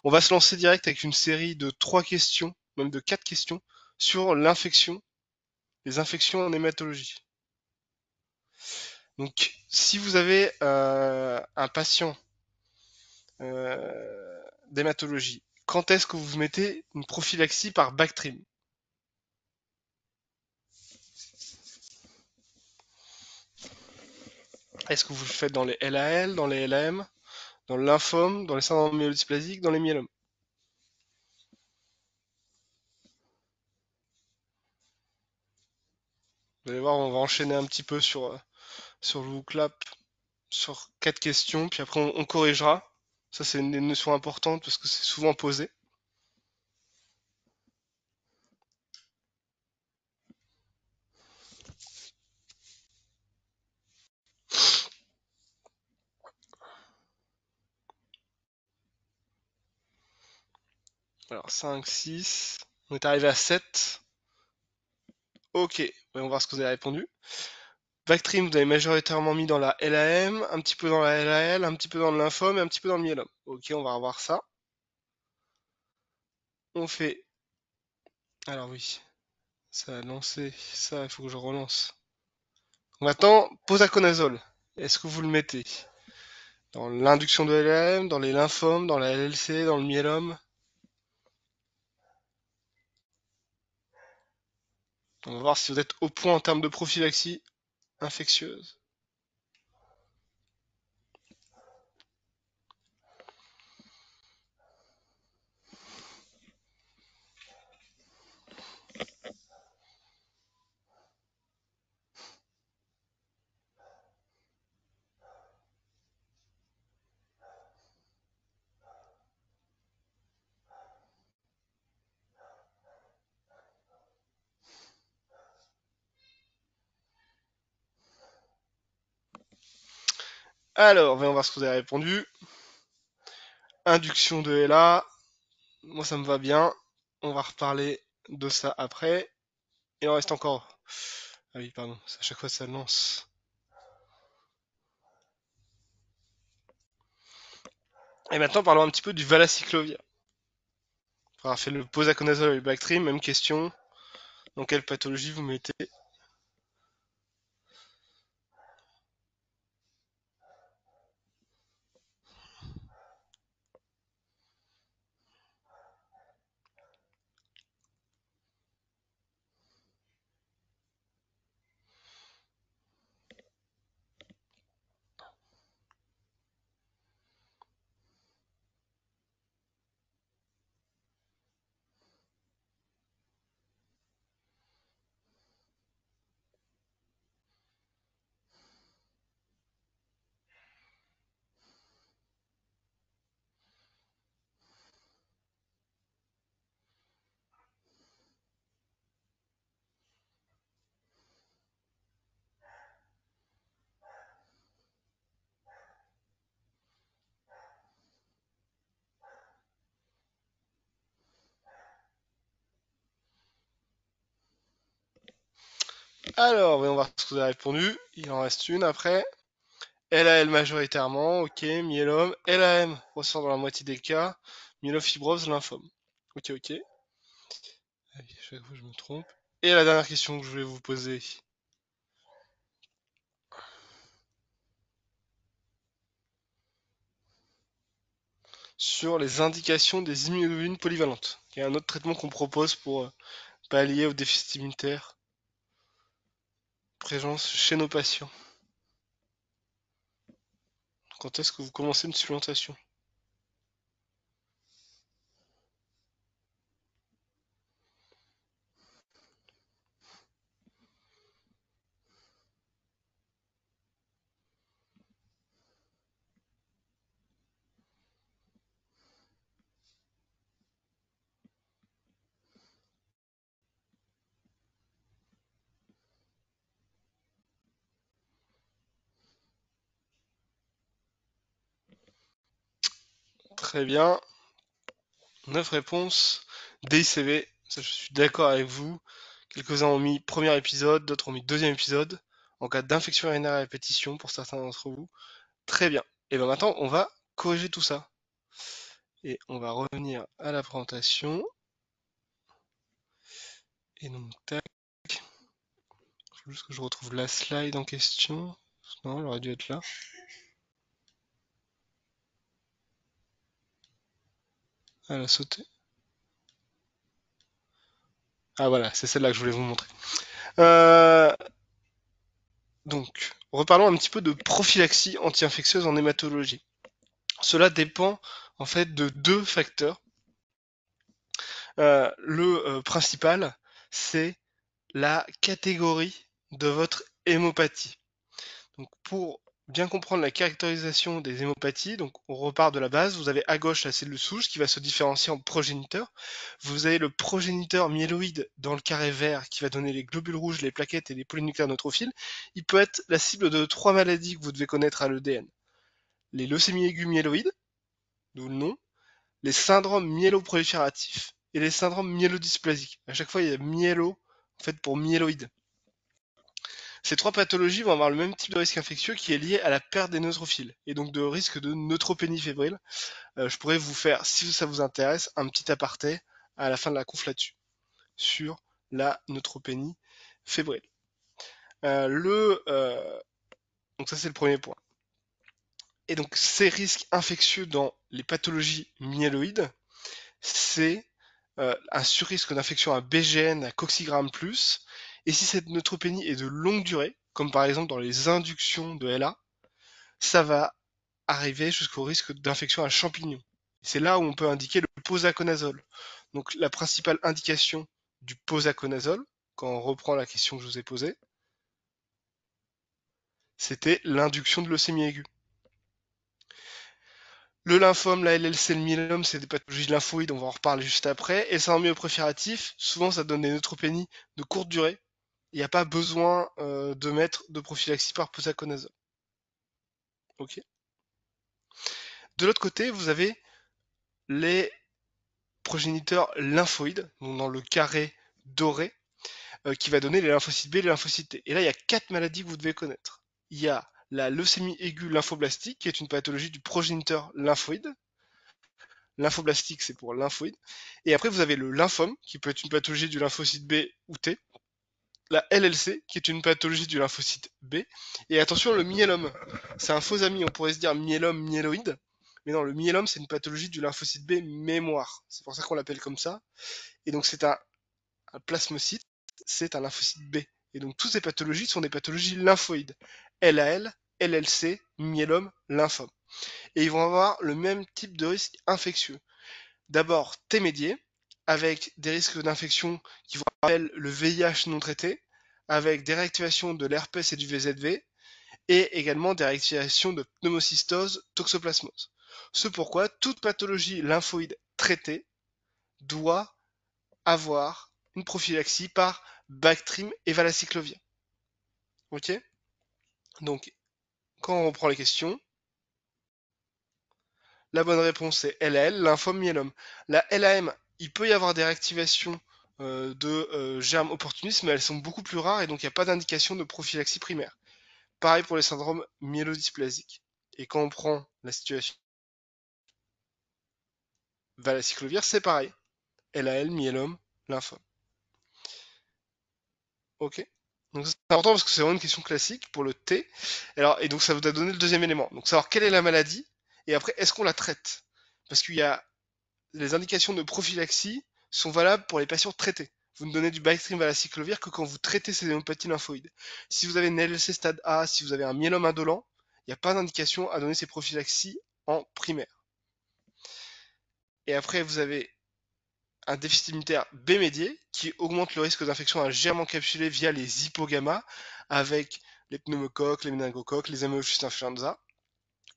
On va se lancer direct avec une série de 3 questions, même de 4 questions, sur l'infection, les infections en hématologie. Donc, si vous avez un patient d'hématologie, quand est-ce que vous mettez une prophylaxie par Bactrim? Est-ce que vous le faites dans les LAL, dans les LAM, dans le lymphome, dans les syndromes myélodysplasiques, dans les myélomes? Vous allez voir, on va enchaîner un petit peu sur le WooClap, sur 4 questions, puis après on corrigera. Ça, c'est une notion importante parce que c'est souvent posé. Alors, 5, 6. On est arrivé à 7. Ok, voyons voir ce que vous avez répondu. Bactrim, vous avez majoritairement mis dans la LAM, un petit peu dans la LAL, un petit peu dans le lymphome et un petit peu dans le myélome. Ok, on va revoir ça. On fait... Alors oui, ça a lancé. Ça, il faut que je relance. Maintenant, posaconazole. Est-ce que vous le mettez dans l'induction de LAM, dans les lymphomes, dans la LLC, dans le myélome? On va voir si vous êtes au point en termes de prophylaxie infectieuse. Alors, voyons voir ce que vous avez répondu. Induction de LA. Moi, ça me va bien. On va reparler de ça après. Il en reste encore. Ah oui, pardon. À chaque fois, ça lance. Et maintenant, parlons un petit peu du valacyclovir. Après avoir fait le posaconazole et le Bactrim, même question. Dans quelle pathologie vous mettez? Alors, voyons voir ce que vous avez répondu. Il en reste une après. LAL majoritairement, ok. Myélome. LAM ressort dans la moitié des cas. Myélofibrose, lymphome. Ok, ok. Ah oui, chaque fois je me trompe. Et la dernière question que je voulais vous poser. Sur les indications des immunoglobulines polyvalentes. Il y a un autre traitement qu'on propose pour pallier au déficit immunitaire présence chez nos patients. Quand est-ce que vous commencez une supplémentation? Très bien. 9 réponses. DICV, ça je suis d'accord avec vous. Quelques-uns ont mis premier épisode, d'autres ont mis deuxième épisode. En cas d'infection urinaire à répétition pour certains d'entre vous. Très bien. Et bien maintenant, on va corriger tout ça. Et on va revenir à la présentation. Et donc, tac. Il faut juste que je retrouve la slide en question. Non, elle aurait dû être là. Elle a sauté. Ah voilà, c'est celle-là que je voulais vous montrer. Donc, reparlons un petit peu de prophylaxie anti-infectieuse en hématologie. Cela dépend en fait de deux facteurs. Le principal, c'est la catégorie de votre hémopathie. Donc, pour bien comprendre la caractérisation des hémopathies, donc on repart de la base, vous avez à gauche la cellule souche qui va se différencier en progéniteur. Vous avez le progéniteur myéloïde dans le carré vert qui va donner les globules rouges, les plaquettes et les polynucléaires neutrophiles. Il peut être la cible de 3 maladies que vous devez connaître à l'EDN. Les leucémies aiguës myéloïdes, d'où le nom, les syndromes myéloprolifératifs et les syndromes myélodysplasiques. À chaque fois, il y a myélo en fait pour myéloïde. Ces trois pathologies vont avoir le même type de risque infectieux qui est lié à la perte des neutrophiles et donc de risque de neutropénie fébrile. Je pourrais vous faire, si ça vous intéresse, un petit aparté à la fin de la conf là-dessus, sur la neutropénie fébrile. Donc ça c'est le premier point. Et donc ces risques infectieux dans les pathologies myéloïdes, c'est un surrisque d'infection à BGN à coccigramme plus, et si cette neutropénie est de longue durée, comme par exemple dans les inductions de LA, ça va arriver jusqu'au risque d'infection à champignons. C'est là où on peut indiquer le posaconazole. Donc la principale indication du posaconazole, quand on reprend la question que je vous ai posée, c'était l'induction de leucémie aiguë. Le lymphome, la LLC, le myélome, c'est des pathologies lymphoïdes, on va en reparler juste après. Et le syndrome myélopréfératif, souvent ça donne des neutropénies de courte durée. Il n'y a pas besoin de mettre de prophylaxie par posaconazole. Ok. De l'autre côté, vous avez les progéniteurs lymphoïdes, donc dans le carré doré, qui va donner les lymphocytes B et les lymphocytes T. Et là, il y a 4 maladies que vous devez connaître. Il y a la leucémie aiguë lymphoblastique, qui est une pathologie du progéniteur lymphoïde. Lymphoblastique, c'est pour lymphoïde. Et après, vous avez le lymphome, qui peut être une pathologie du lymphocyte B ou T. La LLC, qui est une pathologie du lymphocyte B. Et attention, le myélome. C'est un faux ami, on pourrait se dire myélome, myéloïde. Mais non, le myélome, c'est une pathologie du lymphocyte B mémoire. C'est pour ça qu'on l'appelle comme ça. Et donc, c'est un plasmocyte, c'est un lymphocyte B. Et donc, toutes ces pathologies sont des pathologies lymphoïdes. LAL, LLC, myélome, lymphome. Et ils vont avoir le même type de risque infectieux. D'abord, T médié, avec des risques d'infection qui vous rappellent le VIH non traité, avec des réactivations de l'herpès et du VZV, et également des réactivations de pneumocystose, toxoplasmose. Ce pourquoi toute pathologie lymphoïde traitée doit avoir une prophylaxie par Bactrim et valacyclovir. Ok. Donc, quand on reprend les questions, la bonne réponse est LAL, lymphome myélome. La LAM, il peut y avoir des réactivations de germes opportunistes, mais elles sont beaucoup plus rares et donc il n'y a pas d'indication de prophylaxie primaire. Pareil pour les syndromes myélodysplasiques. Et quand on prend la situation valacyclovir, c'est pareil. LAL, myélome, lymphome. Ok. Donc c'est important parce que c'est vraiment une question classique pour le T. Alors, et donc ça vous a donné le deuxième élément. Donc savoir quelle est la maladie et après est-ce qu'on la traite. Parce qu'il y a les indications de prophylaxie sont valables pour les patients traités. Vous ne donnez du Bactrim valacyclovir que quand vous traitez ces hémopathies lymphoïdes. Si vous avez une LLC stade A, si vous avez un myélome indolent, il n'y a pas d'indication à donner ces prophylaxies en primaire. Et après, vous avez un déficit immunitaire B médié qui augmente le risque d'infection à germe encapsulé via les hypogamma avec les pneumocoques, les méningocoques, les Haemophilus influenza.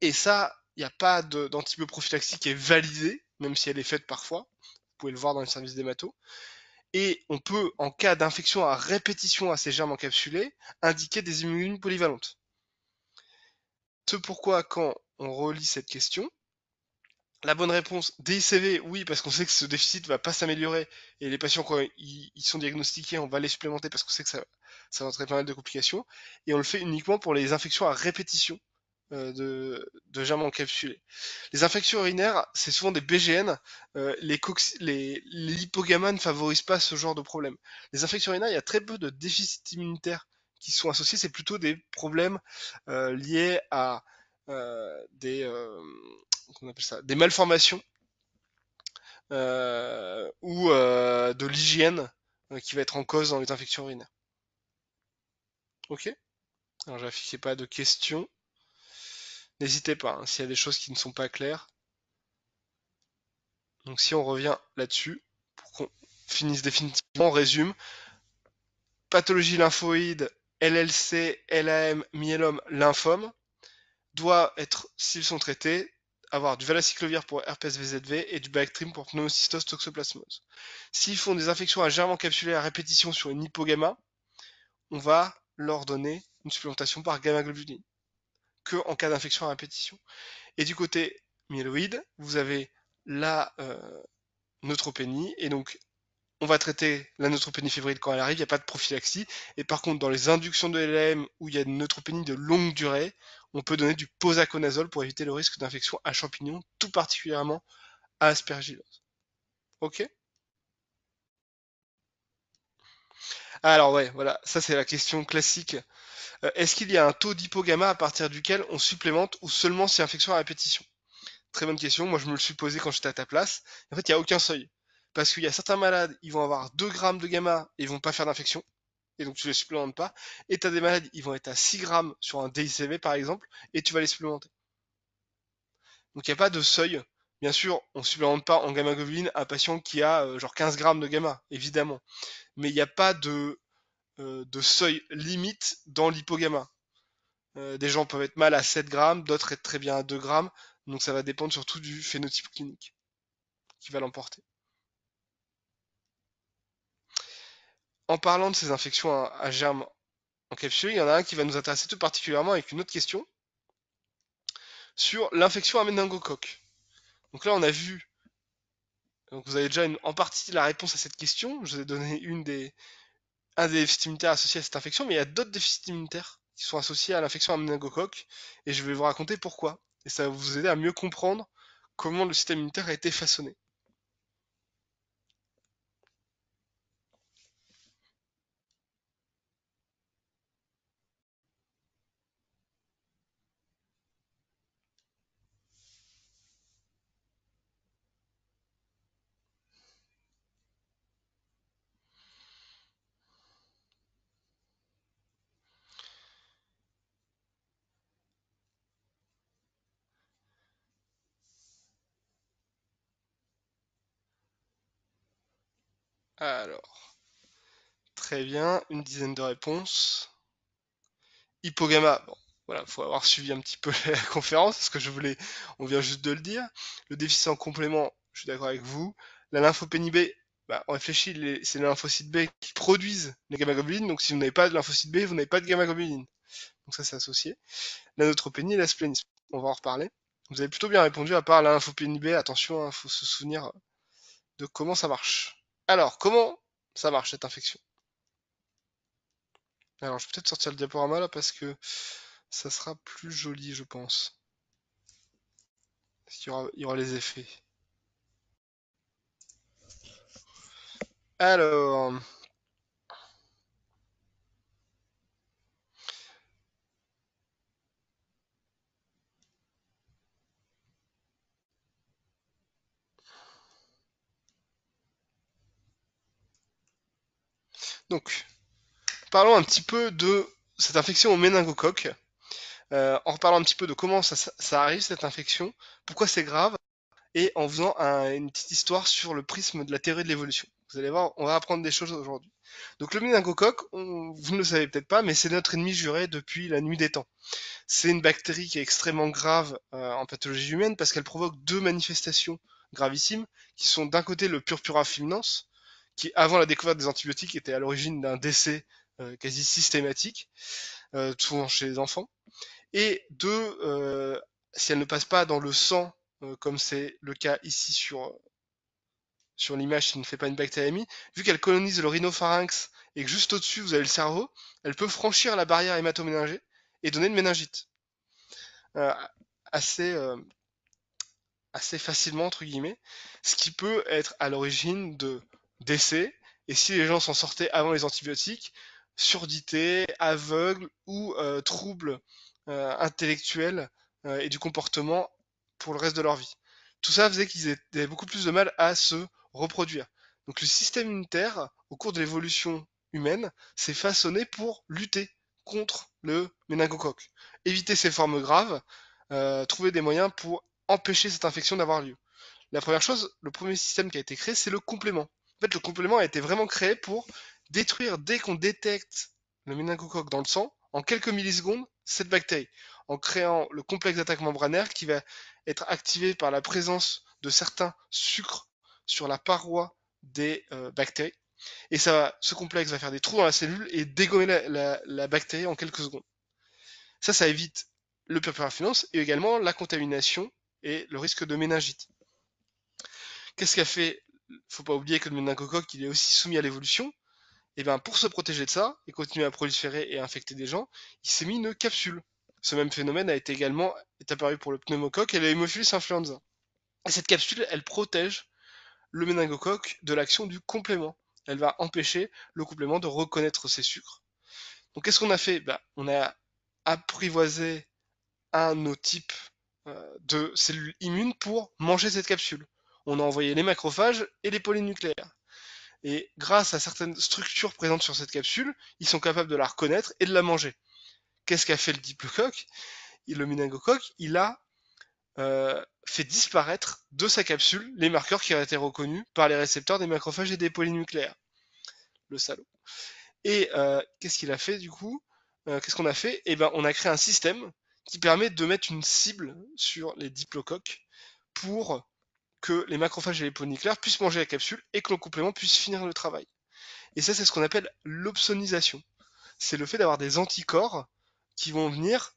Et ça, il n'y a pas d'antibioprophylaxie qui est validée, même si elle est faite parfois. Vous pouvez le voir dans les services d'hémato. Et on peut, en cas d'infection à répétition à ces germes encapsulés, indiquer des immunines polyvalentes. Ce pourquoi, quand on relit cette question, la bonne réponse, DICV, oui, parce qu'on sait que ce déficit va pas s'améliorer, et les patients, quand ils sont diagnostiqués, on va les supplémenter parce qu'on sait que ça va entraîner pas mal de complications, et on le fait uniquement pour les infections à répétition de germes encapsulés. Les infections urinaires, c'est souvent des BGN. Les lipogamas ne favorisent pas ce genre de problème. Les infections urinaires, il y a très peu de déficits immunitaires qui sont associés. C'est plutôt des problèmes liés à comment on appelle ça, des malformations ou de l'hygiène qui va être en cause dans les infections urinaires. Ok. Alors j'affiche pas de questions. N'hésitez pas, hein, s'il y a des choses qui ne sont pas claires. Donc si on revient là-dessus, pour qu'on finisse définitivement, on résume. Pathologie lymphoïde, LLC, LAM, myélome, lymphome, doit être, s'ils sont traités, avoir du valacyclovir pour herpès VZV et du Bactrim pour pneumocystose toxoplasmose. S'ils font des infections à germes encapsulés à répétition sur une hypogamma, on va leur donner une supplémentation par gamma-globuline, que en cas d'infection à répétition. Et du côté myéloïde, vous avez la neutropénie, et donc on va traiter la neutropénie fébrile quand elle arrive, il n'y a pas de prophylaxie. Et par contre, dans les inductions de LAM où il y a une neutropénie de longue durée, on peut donner du posaconazole pour éviter le risque d'infection à champignons, tout particulièrement à aspergillose. Ok. Alors ouais, voilà, ça c'est la question classique. Est-ce qu'il y a un taux d'hypogamma à partir duquel on supplémente ou seulement si infection à répétition? Très bonne question, moi je me le suis posé quand j'étais à ta place. En fait, il n'y a aucun seuil. Parce qu'il y a certains malades, ils vont avoir 2 grammes de gamma et ils vont pas faire d'infection. Et donc tu les supplémentes pas. Et tu as des malades, ils vont être à 6 grammes sur un DICV par exemple, et tu vas les supplémenter. Donc il n'y a pas de seuil. Bien sûr, on ne supplémente pas en gamma globuline un patient qui a genre 15 grammes de gamma, évidemment. Mais il n'y a pas de seuil limite dans l'hypogamma. Des gens peuvent être mal à 7 grammes, d'autres être très bien à 2 grammes. Donc ça va dépendre surtout du phénotype clinique qui va l'emporter. En parlant de ces infections à germes encapsulés, il y en a un qui va nous intéresser tout particulièrement avec une autre question sur l'infection à méningocoque. Donc là, on a vu, donc vous avez déjà en partie la réponse à cette question. Je vous ai donné un des déficits immunitaires associés à cette infection, mais il y a d'autres déficits immunitaires qui sont associés à l'infection à méningocoque, et je vais vous raconter pourquoi. Et ça va vous aider à mieux comprendre comment le système immunitaire a été façonné. Alors, très bien, une dizaine de réponses. Hypogamma, bon, voilà, faut avoir suivi un petit peu la conférence, parce que on vient juste de le dire. Le déficit en complément, je suis d'accord avec vous. La lymphopénie B, bah, on réfléchit, c'est les lymphocytes B qui produisent les gamma-globulines, donc si vous n'avez pas de lymphocytes B, vous n'avez pas de gamma-globulines. Donc ça, c'est associé. La neutropénie et la splénisme, on va en reparler. Vous avez plutôt bien répondu, à part la lymphopénie B, attention, il faut se souvenir de comment ça marche. Alors, comment ça marche cette infection? Alors, je vais peut-être sortir le diaporama là, parce que ça sera plus joli, je pense. Il y aura les effets. Alors, donc, parlons un petit peu de cette infection au méningocoque, en reparlant un petit peu de comment ça arrive, cette infection, pourquoi c'est grave, et en faisant une petite histoire sur le prisme de la théorie de l'évolution. Vous allez voir, on va apprendre des choses aujourd'hui. Donc le méningocoque, vous ne le savez peut-être pas, mais c'est notre ennemi juré depuis la nuit des temps. C'est une bactérie qui est extrêmement grave en pathologie humaine parce qu'elle provoque deux manifestations gravissimes, qui sont d'un côté le purpura fulminans, qui avant la découverte des antibiotiques était à l'origine d'un décès quasi systématique, souvent chez les enfants, et deux, si elle ne passe pas dans le sang, comme c'est le cas ici sur l'image qui ne fait pas une bactériémie, vu qu'elle colonise le rhinopharynx et que juste au-dessus vous avez le cerveau, elle peut franchir la barrière hématoméningée et donner une méningite. euh, assez, assez facilement, entre guillemets, ce qui peut être à l'origine de décès, et si les gens s'en sortaient avant les antibiotiques, surdité, aveugle ou troubles intellectuels et du comportement pour le reste de leur vie. Tout ça faisait qu'ils avaient beaucoup plus de mal à se reproduire. Donc le système immunitaire, au cours de l'évolution humaine, s'est façonné pour lutter contre le méningocoque, éviter ses formes graves, trouver des moyens pour empêcher cette infection d'avoir lieu. La première chose, le premier système qui a été créé, c'est le complément. En fait, le complément a été vraiment créé pour détruire, dès qu'on détecte le méningocoque dans le sang, en quelques millisecondes, cette bactérie, en créant le complexe d'attaque membranaire qui va être activé par la présence de certains sucres sur la paroi des bactéries. Et ce complexe va faire des trous dans la cellule et dégommer la bactérie en quelques secondes. Ça évite le purpurafilance et également la contamination et le risque de méningite. Qu'est-ce qu'a fait? Faut pas oublier que le méningocoque, il est aussi soumis à l'évolution. Et bien, pour se protéger de ça et continuer à proliférer et à infecter des gens, il s'est mis une capsule. Ce même phénomène a été également apparu pour le pneumocoque et le Haemophilus influenza. Et cette capsule, elle protège le méningocoque de l'action du complément. Elle va empêcher le complément de reconnaître ses sucres. Donc, qu'est-ce qu'on a fait? On a apprivoisé un autre type de cellules immunes pour manger cette capsule. On a envoyé les macrophages et les polynucléaires. Et grâce à certaines structures présentes sur cette capsule, ils sont capables de la reconnaître et de la manger. Qu'est-ce qu'a fait le diplocoque? Le méningocoque, il a fait disparaître de sa capsule les marqueurs qui auraient été reconnus par les récepteurs des macrophages et des polynucléaires. Le salaud. Et qu'est-ce qu'il a fait du coup? Qu'est-ce qu'on a fait? Eh ben, on a créé un système qui permet de mettre une cible sur les diplocoques pour que les macrophages et les polynucléaires puissent manger la capsule et que le complément puisse finir le travail. Et ça, c'est ce qu'on appelle l'opsonisation. C'est le fait d'avoir des anticorps qui vont venir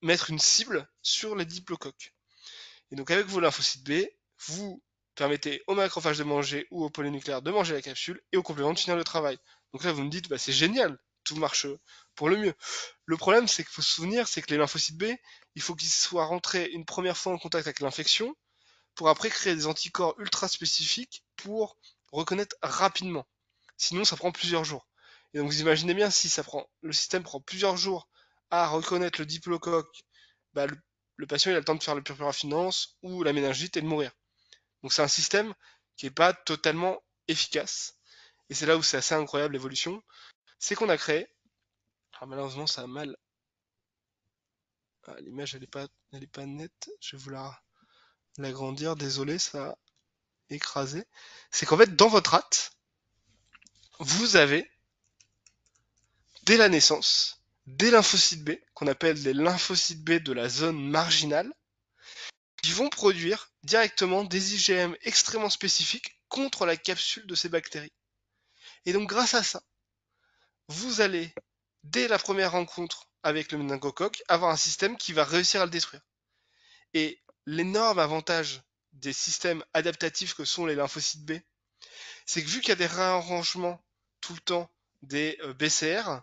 mettre une cible sur les diplocoques. Et donc avec vos lymphocytes B, vous permettez aux macrophages de manger ou aux polynucléaires de manger la capsule et au complément de finir le travail. Donc là, vous me dites, bah, c'est génial, tout marche pour le mieux. Le problème, c'est qu'il faut se souvenir, c'est que les lymphocytes B, il faut qu'ils soient rentrés une première fois en contact avec l'infection pour après créer des anticorps ultra spécifiques pour reconnaître rapidement. Sinon, ça prend plusieurs jours. Et donc, vous imaginez bien, si le système prend plusieurs jours à reconnaître le diplocoque, bah, le patient il a le temps de faire le purpuraffinance ou la méningite et de mourir. Donc, c'est un système qui n'est pas totalement efficace. Et c'est là où c'est assez incroyable l'évolution. C'est qu'on a créé. Alors, malheureusement, ça a mal. Ah, l'image, elle est pas nette. Je vais vous l'agrandir. Désolé, ça a écrasé. C'est qu'en fait, dans votre rate, vous avez dès la naissance des lymphocytes B, qu'on appelle les lymphocytes B de la zone marginale, qui vont produire directement des IgM extrêmement spécifiques contre la capsule de ces bactéries. Et donc grâce à ça, vous allez, dès la première rencontre avec le méningocoque, avoir un système qui va réussir à le détruire. Et l'énorme avantage des systèmes adaptatifs que sont les lymphocytes B, c'est que vu qu'il y a des réarrangements tout le temps des BCR,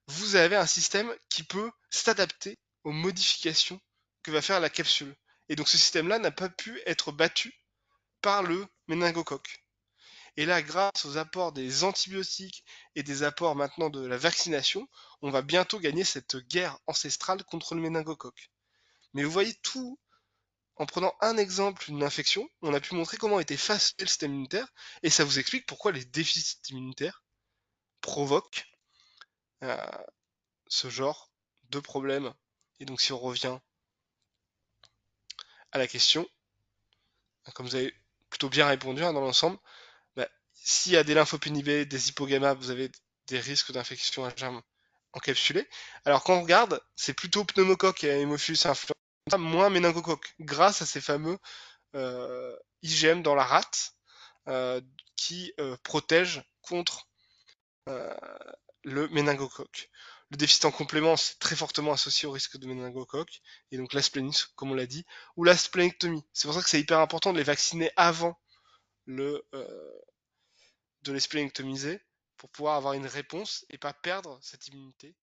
vous avez un système qui peut s'adapter aux modifications que va faire la capsule. Et donc ce système-là n'a pas pu être battu par le méningocoque. Et là, grâce aux apports des antibiotiques et des apports maintenant de la vaccination, on va bientôt gagner cette guerre ancestrale contre le méningocoque. Mais vous voyez tout, en prenant un exemple d'une infection, on a pu montrer comment était façonné le système immunitaire, et ça vous explique pourquoi les déficits immunitaires provoquent ce genre de problème. Et donc si on revient à la question, comme vous avez plutôt bien répondu dans l'ensemble, bah, s'il y a des lymphopénies B, des hypogamma, vous avez des risques d'infection à germe encapsulés. Alors quand on regarde, c'est plutôt pneumocoque et hémophilus influenza, moins méningocoque, grâce à ces fameux IgM dans la rate qui protègent contre le méningocoque. Le déficit en complément, c'est très fortement associé au risque de méningocoque, et donc l'asplénisme, comme on l'a dit, ou la splénectomie. C'est pour ça que c'est hyper important de les vacciner avant de les splénectomiser pour pouvoir avoir une réponse et pas perdre cette immunité